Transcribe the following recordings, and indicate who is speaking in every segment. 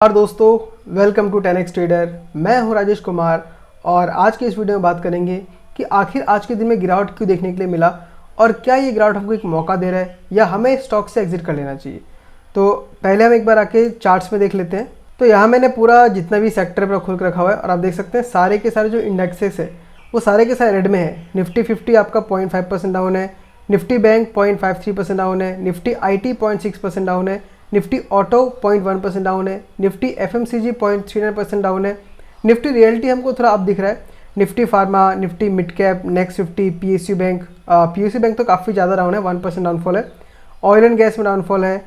Speaker 1: नमस्कार दोस्तों, welcome to 10x trader. मैं हूं राजेश कुमार और आज के इस वीडियो में बात करेंगे कि आखिर आज के दिन में गिरावट क्यों देखने के लिए मिला और क्या ये गिरावट हमको एक मौका दे रहा है या हमें स्टॉक से एग्जिट कर लेना चाहिए। तो पहले हम एक बार आके चार्ट्स में देख लेते हैं। तो यहाँ मैंने पूरा जितना भी सेक्टर पर खोल कर रखा हुआ है और आप देख सकते हैं सारे के सारे जो इंडेक्सेस है वो सारे के सारे रेड में है। निफ्टी 50 आपका 0.5% डाउन है, निफ्टी बैंक 0.53% डाउन है, निफ्टी IT 0.6% डाउन है, निफ्टी ऑटो 0.1% डाउन है, निफ्टी FMCG 0.39% डाउन है, निफ्टी रियल्टी हमको थोड़ा अप दिख रहा है, Nifty pharma, Nifty mid cap, next 50, PSU bank तो काफ़ी ज़्यादा डाउन है, 1% डाउनफॉल है, ऑयल एंड गैस में डाउनफॉल है,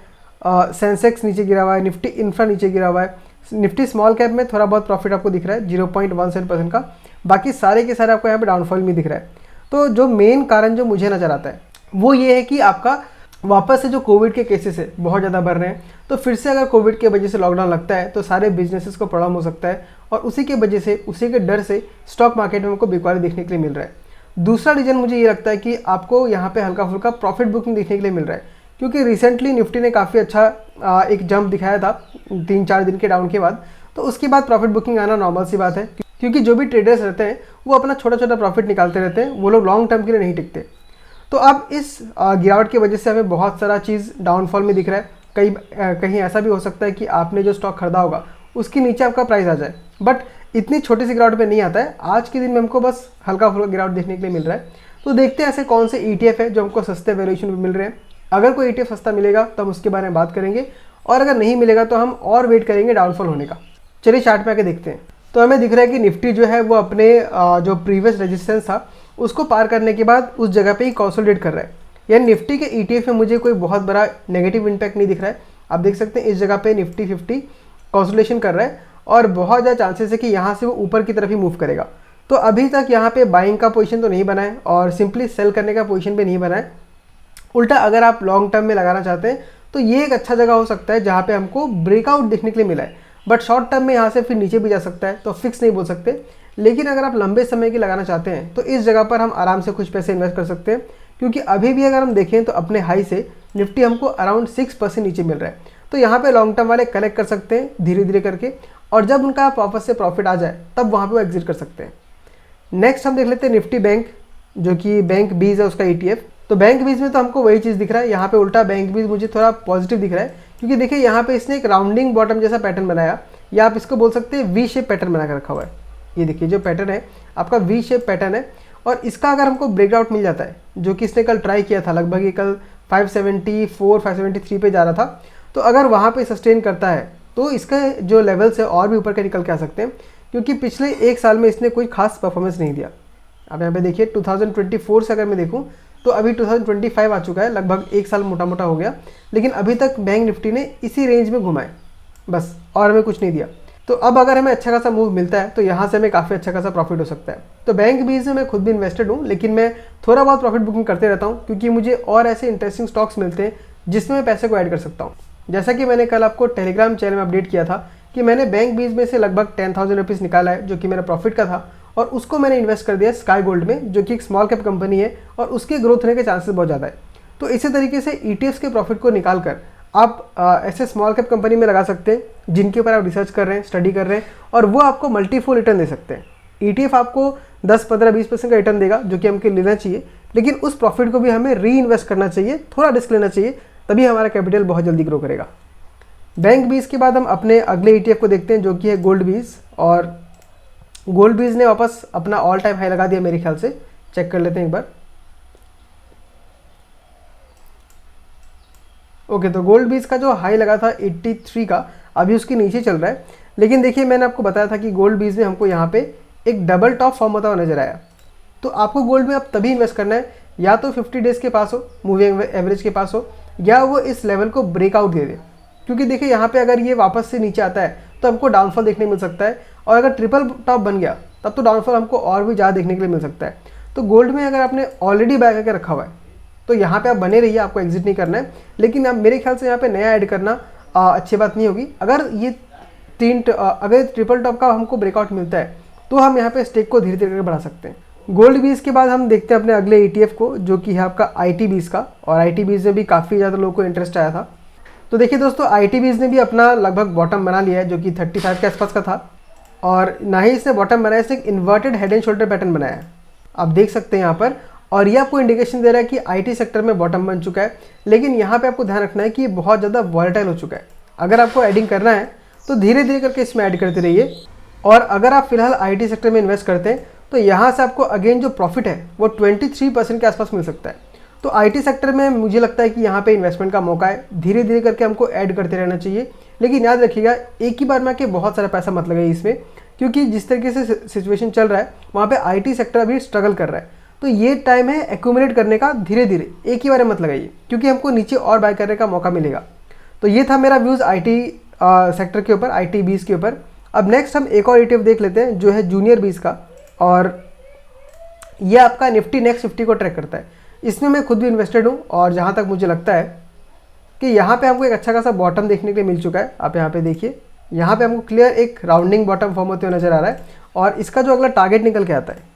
Speaker 1: सेंसेक्स नीचे गिरा हुआ है, निफ्टी इंफ्रा नीचे गिरा हुआ है, निफ्टी स्मॉल कैप में थोड़ा बहुत प्रॉफिट आपको दिख रहा है 0.17% का, बाकी सारे के सारे आपको यहाँ पे डाउनफॉल में दिख रहा है। तो जो मेन कारण जो मुझे नज़र आता है वो ये है कि आपका वापस से जो कोविड के केसेस है बहुत ज़्यादा बढ़ रहे हैं। तो फिर से अगर कोविड के वजह से लॉकडाउन लगता है तो सारे बिजनेसेस को प्रॉब्लम हो सकता है और उसी के वजह से, उसी के डर से स्टॉक मार्केट में हमको बिकवाली देखने के लिए मिल रहा है। दूसरा रीज़न मुझे ये लगता है कि आपको यहाँ पे हल्का फुल्का प्रॉफिट बुकिंग देखने के लिए मिल रहा है, क्योंकि रिसेंटली निफ्टी ने काफ़ी अच्छा एक जंप दिखाया था 3-4 दिन के डाउन के बाद। तो उसके बाद प्रॉफिट बुकिंग आना नॉर्मल सी बात है, क्योंकि जो भी ट्रेडर्स रहते हैं वो अपना छोटा छोटा प्रॉफिट निकालते रहते हैं, वो लोग लॉन्ग टर्म के लिए नहीं टिकते। तो अब इस गिरावट की वजह से हमें बहुत सारा चीज़ डाउनफॉल में दिख रहा है। कहीं ऐसा भी हो सकता है कि आपने जो स्टॉक खरीदा होगा उसके नीचे आपका प्राइस आ जाए, बट इतनी छोटी सी गिरावट में नहीं आता है। आज के दिन में हमको बस हल्का फुल्का गिरावट देखने के लिए मिल रहा है। तो देखते हैं ऐसे कौन से ETF है जो हमको सस्ते वैल्यूएशन में मिल रहे हैं। अगर कोई ETF सस्ता मिलेगा तो हम उसके बारे में बात करेंगे, और अगर नहीं मिलेगा तो हम और वेट करेंगे डाउनफॉल होने का। चलिए चार्ट पे आके देखते हैं। तो हमें दिख रहा है कि निफ्टी जो है वो अपने जो प्रीवियस रेजिस्टेंस था उसको पार करने के बाद उस जगह पे ही कंसोलिडेट कर रहा है। यानी निफ्टी के ETF में मुझे कोई बहुत बड़ा नेगेटिव इम्पैक्ट नहीं दिख रहा है। आप देख सकते हैं इस जगह पे निफ्टी 50 कंसोलिडेशन कर रहा है और बहुत ज़्यादा चांसेस है कि यहाँ से वो ऊपर की तरफ ही मूव करेगा। तो अभी तक यहाँ पे बाइंग का पोजीशन तो नहीं बना है और सिंपली सेल करने का पोजीशन भी नहीं बना है। उल्टा अगर आप लॉन्ग टर्म में लगाना चाहते हैं तो ये एक अच्छा जगह हो सकता है जहाँ पे हमको ब्रेकआउट देखने के लिए मिला है। बट शॉर्ट टर्म में यहाँ से फिर नीचे भी जा सकता है, तो फिक्स नहीं बोल सकते। लेकिन अगर आप लंबे समय की लगाना चाहते हैं तो इस जगह पर हम आराम से कुछ पैसे इन्वेस्ट कर सकते हैं, क्योंकि अभी भी अगर हम देखें तो अपने हाई से निफ्टी हमको अराउंड 6% नीचे मिल रहा है। तो यहाँ पे लॉन्ग टर्म वाले कलेक्ट कर सकते हैं धीरे धीरे करके, और जब उनका वापस से प्रॉफिट आ जाए तब वहाँ पे वो एग्जिट कर सकते हैं। नेक्स्ट हम देख लेते हैं निफ्टी बैंक, जो कि बैंक बीज है उसका ETF। तो बैंक बीज में तो हमको वही चीज़ दिख रहा है। यहाँ पे उल्टा बैंक बीज मुझे थोड़ा पॉजिटिव दिख रहा है, क्योंकि देखिए यहाँ पे इसने एक राउंडिंग बॉटम जैसा पैटर्न बनाया, या आप इसको बोल सकते हैं V शेप पैटर्न बना कर रखा हुआ है। ये देखिए जो पैटर्न है आपका V शेप पैटर्न है, और इसका अगर हमको ब्रेकआउट मिल जाता है, जो कि इसने कल ट्राई किया था, लगभग ये कल 574 573 पे जा रहा था, तो अगर वहाँ पे सस्टेन करता है तो इसका जो लेवल्स है और भी ऊपर के निकल के आ सकते हैं, क्योंकि पिछले एक साल में इसने कोई खास परफॉर्मेंस नहीं दिया। अब यहाँ पे देखिए 2024 से अगर मैं देखूँ तो अभी 2025 आ चुका है, लगभग एक साल मोटा मोटा हो गया, लेकिन अभी तक बैंक निफ्टी ने इसी रेंज में घुमाए बस, और हमें कुछ नहीं दिया। तो अब अगर हमें अच्छा खासा मूव मिलता है तो यहाँ से हमें काफ़ी अच्छा खासा प्रॉफिट हो सकता है। तो बैंक बीज में मैं खुद भी इन्वेस्टेड हूँ, लेकिन मैं थोड़ा बहुत प्रॉफिट बुकिंग करते रहता हूँ, क्योंकि मुझे और ऐसे इंटरेस्टिंग स्टॉक्स मिलते हैं जिसमें मैं पैसे को ऐड कर सकता हूँ। जैसा कि मैंने कल आपको टेलीग्राम चैनल में अपडेट किया था कि मैंने बैंक बीज में से लगभग 10,000 रुपीज़ निकाला है, जो कि मेरा प्रॉफिट का था, और उसको मैंने इन्वेस्ट कर दिया स्काई गोल्ड में, जो कि एक स्मॉल कैप कंपनी है और उसके ग्रोथ होने के चांसेस बहुत ज़्यादा है। तो इसी तरीके से ETFs के प्रॉफिट को निकाल कर आप ऐसे स्मॉल कैप कंपनी में लगा सकते हैं जिनके ऊपर आप रिसर्च कर रहे हैं, स्टडी कर रहे हैं, और वो आपको मल्टीफोल रिटर्न दे सकते हैं। ETF आपको 10, 15, 20% का रिटर्न देगा, जो कि हमको लेना चाहिए, लेकिन उस प्रॉफिट को भी हमें री इन्वेस्ट करना चाहिए, थोड़ा रिस्क लेना चाहिए, तभी हमारा कैपिटल बहुत जल्दी ग्रो करेगा। बैंक बीज के बाद हम अपने अगले ETF को देखते हैं, जो कि है गोल्ड बीज। और गोल्ड बीज ने वापस अपना ऑल टाइम हाई लगा दिया मेरे ख्याल से। चेक कर लेते हैं एक बार। ओके, तो गोल्ड बीज का जो हाई लगा था 83 का, अभी उसके नीचे चल रहा है। लेकिन देखिए मैंने आपको बताया था कि गोल्ड बीज में हमको यहाँ पे एक डबल टॉप फॉर्म होता हुआ नजर आया। तो आपको गोल्ड में अब तभी इन्वेस्ट करना है, या तो 50 डेज के पास हो, मूविंग एवरेज के पास हो, या वो इस लेवल को ब्रेकआउट दे दे। क्योंकि देखिए यहाँ पे अगर ये वापस से नीचे आता है तो हमको डाउनफॉल देखने मिल सकता है, और अगर ट्रिपल टॉप बन गया तब तो डाउनफॉल हमको और भी ज़्यादा देखने के लिए मिल सकता है। तो गोल्ड में अगर आपने ऑलरेडी बाय करके रखा हुआ है तो यहाँ पे आप बने रहिए, आपको एग्जिट नहीं करना है। लेकिन अब मेरे ख्याल से यहाँ पे नया ऐड करना अच्छी बात नहीं होगी। अगर ये अगर ट्रिपल टॉप का हमको ब्रेकआउट मिलता है तो हम यहाँ पे स्टेक को धीरे धीरे करके बढ़ा सकते हैं। गोल्ड बीज के बाद हम देखते हैं अपने अगले ETF को, जो कि है आपका IT बीज का। और IT बीज में भी काफ़ी ज़्यादा लोगों को इंटरेस्ट आया था। तो देखिए दोस्तों, ITBs ने भी अपना लगभग बॉटम बना लिया है जो कि 35 के आसपास का था, और ना ही इसने बॉटम बनाया, इसने एक inverted head and shoulder pattern बनाया है, आप देख सकते हैं यहाँ पर। और ये आपको इंडिकेशन दे रहा है कि IT सेक्टर में बॉटम बन चुका है। लेकिन यहाँ पे आपको ध्यान रखना है कि ये बहुत ज़्यादा वॉलेटाइल हो चुका है। अगर आपको एडिंग करना है तो धीरे धीरे करके इसमें ऐड करते रहिए। और अगर आप फिलहाल IT सेक्टर में इन्वेस्ट करते हैं तो यहाँ से आपको अगेन जो प्रॉफिट है वो 23% के आसपास मिल सकता है। तो IT सेक्टर में मुझे लगता है कि यहाँ पे इन्वेस्टमेंट का मौका है, धीरे धीरे करके हमको ऐड करते रहना चाहिए। लेकिन याद रखिएगा, एक ही बार में आके बहुत सारा पैसा मत लगाइए इसमें, क्योंकि जिस तरीके से सिचुएशन चल रहा है वहाँ पे IT सेक्टर अभी स्ट्रगल कर रहा है। तो ये टाइम है एक्यूमुलेट करने का, धीरे धीरे, एक ही बार में मत लगाइए, क्योंकि हमको नीचे और बाय करने का मौका मिलेगा। तो ये था मेरा व्यूज़ IT सेक्टर के ऊपर, ITBs के ऊपर। अब नेक्स्ट हम एक और ETF देख लेते हैं जो है जूनियर बीस का, और ये आपका निफ्टी नेक्स्ट 50 को ट्रैक करता है। इसमें मैं खुद भी इन्वेस्टेड हूँ, और जहाँ तक मुझे लगता है कि यहाँ पे हमको एक अच्छा खासा बॉटम देखने के लिए मिल चुका है। आप यहाँ पे देखिए, यहाँ पे हमको क्लियर एक राउंडिंग बॉटम फॉर्म होते हुए नजर आ रहा है, और इसका जो अगला टारगेट निकल के आता है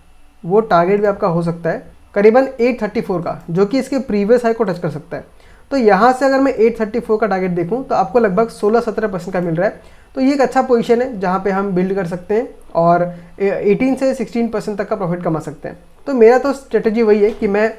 Speaker 1: वो टारगेट भी आपका हो सकता है करीबन 834 का, जो कि इसके प्रीवियस हाई को टच कर सकता है। तो यहाँ से अगर मैं 834 का टारगेट देखूँ तो आपको लगभग 16-17% का मिल रहा है। तो ये एक अच्छा पोजीशन है जहाँ पे हम बिल्ड कर सकते हैं और 18 से 16% तक का प्रॉफिट कमा सकते हैं। तो मेरा तो स्ट्रेटजी वही है कि मैं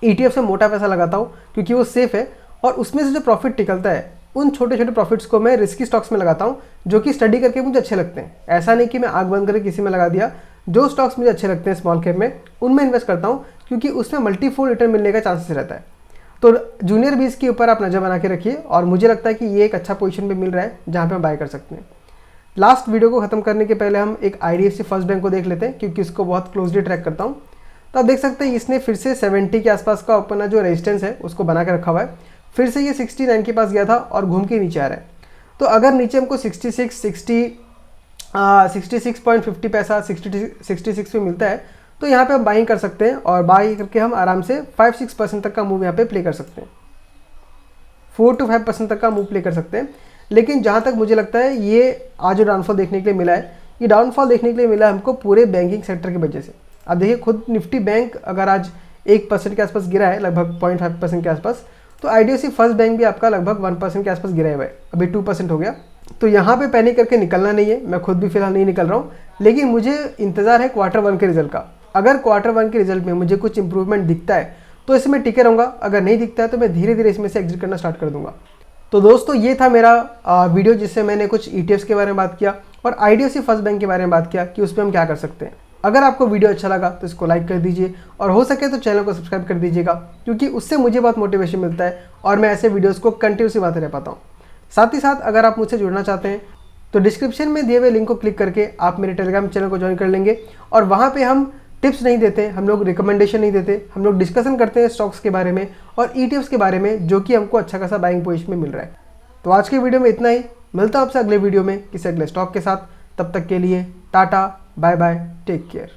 Speaker 1: ETF से मोटा पैसा लगाता हूँ, क्योंकि वो सेफ़ है, और उसमें से जो प्रॉफिट निकलता है उन छोटे छोटे प्रॉफिट्स को मैं रिस्की स्टॉक्स में लगाता हूँ, जो कि स्टडी करके मुझे अच्छे लगते हैं। ऐसा नहीं कि मैं आग बंद करके किसी में लगा दिया। जो स्टॉक्स मुझे अच्छे लगते हैं स्मॉल कैप में, उनमें इन्वेस्ट करता हूँ, क्योंकि उसमें मल्टीफोल्ड रिटर्न मिलने का चांसेस रहता है। तो जूनियर बीस के ऊपर आप नज़र बना के रखिए, और मुझे लगता है कि ये एक अच्छा पोजीशन पे मिल रहा है जहाँ पे हम बाय कर सकते हैं। लास्ट वीडियो को खत्म करने के पहले हम एक IDFC फर्स्ट बैंक को देख लेते हैं, क्योंकि इसको बहुत क्लोजली ट्रैक करता हूँ। तो आप देख सकते हैं इसने फिर से 70 के आसपास का अपना जो रेजिस्टेंस है उसको बना के रखा हुआ है। फिर से ये 69 के पास गया था और घूम के नीचे आ रहा है। तो अगर नीचे हमको 66.50 पैसा 66 पे मिलता है तो यहाँ पे हम बाइंग कर सकते हैं, और बाई करके हम आराम से 5-6% तक का मूव यहाँ पे प्ले कर सकते हैं, 4 to 5% तक का मूव प्ले कर सकते हैं। लेकिन जहाँ तक मुझे लगता है ये आज जो डाउनफॉल देखने के लिए मिला है, ये डाउनफॉल देखने के लिए मिला है हमको पूरे बैंकिंग सेक्टर की वजह से। अब देखिए, खुद निफ्टी बैंक अगर आज 1% के आसपास गिरा है, लगभग 0.5% के आसपास, तो IDFC फर्स्ट बैंक भी आपका लगभग 1% के आसपास गिरा हुआ है, अभी 2% हो गया। तो यहाँ पे पैनिक करके निकलना नहीं है, मैं खुद भी फिलहाल नहीं निकल रहा हूँ। लेकिन मुझे इंतज़ार है Q1 के रिजल्ट का। अगर Q1 के रिजल्ट में मुझे कुछ इंप्रूवमेंट दिखता है तो इसमें टिके रहूँगा, अगर नहीं दिखता है तो मैं धीरे धीरे इसमें से एग्जिट करना स्टार्ट कर दूँगा। तो दोस्तों, ये था मेरा वीडियो जिससे मैंने कुछ ETFs के बारे में बात किया और IDFC फर्स्ट बैंक के बारे में बात किया कि उस पर हम क्या कर सकते हैं। अगर आपको वीडियो अच्छा लगा तो इसको लाइक कर दीजिए, और हो सके तो चैनल को सब्सक्राइब कर दीजिएगा, क्योंकि उससे मुझे बहुत मोटिवेशन मिलता है और मैं ऐसे वीडियोस को कंटिन्यूसली बनाते रह पाता हूँ। साथ ही साथ अगर आप मुझसे जुड़ना चाहते हैं तो डिस्क्रिप्शन में दिए हुए लिंक को क्लिक करके आप मेरे टेलीग्राम चैनल को ज्वाइन कर लेंगे, और वहाँ पे हम टिप्स नहीं देते, हम लोग रिकमेंडेशन नहीं देते, हम लोग डिस्कशन करते हैं स्टॉक्स के बारे में और ETFs के बारे में, जो कि हमको अच्छा खासा बाइंग पोजीशन में मिल रहा है। तो आज के वीडियो में इतना ही, मिलता हूँ आपसे अगले वीडियो में किसी अगले स्टॉक के साथ। तब तक के लिए टाटा, बाय बाय, टेक केयर।